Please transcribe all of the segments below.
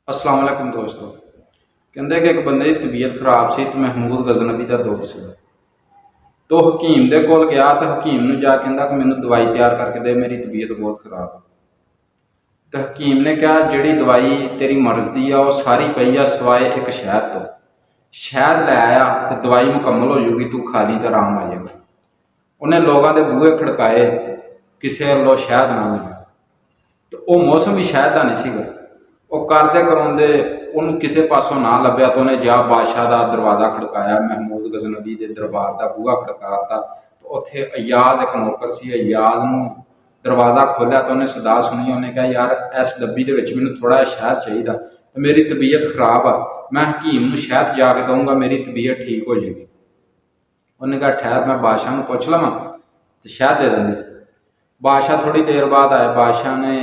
अस्सलाम वालेकुम दोस्तों। कहते कि एक बंदे की तबीयत खराब सी तो महमूद गजनवी का दोस्त से तो हकीम दे कोल गया तो हकीम नूं जा कहंदा कि मैनूं दवाई तैयार करके दे, मेरी तबीयत बहुत खराब है। तो हकीम ने कहा जिहड़ी दवाई तेरी मर्ज़ दी आ वो सारी पई आ सिवाए एक शहद तो, शहद लै आया तो दवाई मुकम्मल हो जूगी, तू खा ली तो आराम आ जाएगा। उन्हें लोगों के बूहे खड़काए, किसी वालों शहद ना मिला। तो वह मौसम भी शहद का नहीं सीगा। वो करते कराउंदे उन्होंने किते पासों ना लभ्या तो उन्हें जा बादशाह का दरवाज़ा खड़काया, महमूद गजनवी के दरबार का बूहा खड़काता। तो उत्थे अयाज एक नौकर से, अयाज नूं दरवाज़ा खोलिया तो उन्हें सदा सुनी। उन्हें कहा यार इस डब्बी के मैनूं थोड़ा शहद चाहिए, तो मेरी तबीयत खराब आ, मैं हकीम नूं शहद जाके दूँगा, मेरी तबीयत ठीक हो जाएगी। उन्हें कहा ठहर मैं बादशाह नूं पुछ लवां तो शहद दे देंगे। बादशाह थोड़ी देर बाद आए। बादशाह ने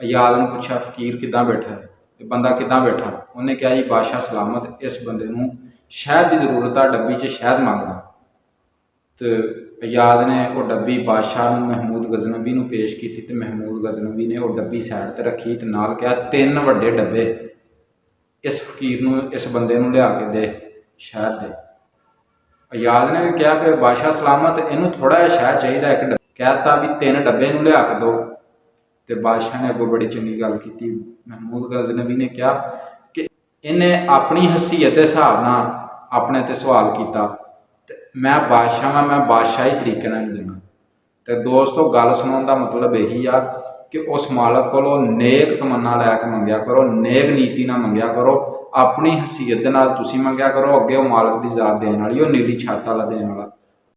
अयाल ने पूछा फकीर किदां बैठा है, ये बंदा किदां बैठा। उन्हें कहा जी बादशाह सलामत, इस बंदे नूं शहद की जरूरत है, डब्बी च शहद मंगदा। तो अयाज ने वो डब्बी बादशाह महमूद गजनवी नूं पेश की तो महमूद गजनवी ने वो डब्बी साइड पर रखी तो नाल कहा 3 वड्डे डब्बे इस फकीर नूं, इस बंदे नूं लिया के दे शहद दे। अयाज ने भी कहा कि बादशाह सलामत, इनू थोड़ा जिहा शहद चाहिए, एक कहता भी 3 डब्बे नूं लिया के दो। तो बादशाह ने अगों बड़ी चंगी गल की। महमूद गजनवी ने कहा कि इन्हें अपनी हसीयत के हिसाब नाल अपने ते सवाल किया, मैं बादशाह मैं बादशाही तरीके नाल देंगा। तो दोस्तों गल सुनाने का मतलब यही आ कि उस मालक को नेक तमन्ना लैके मंगया करो, नेक नीति ना मंगया करो, अपनी हसीयत दे नाल तुसीं मंगया करो, अगे वो मालक की जात देने वाली, वो नीली छत्त वाला देने वाला।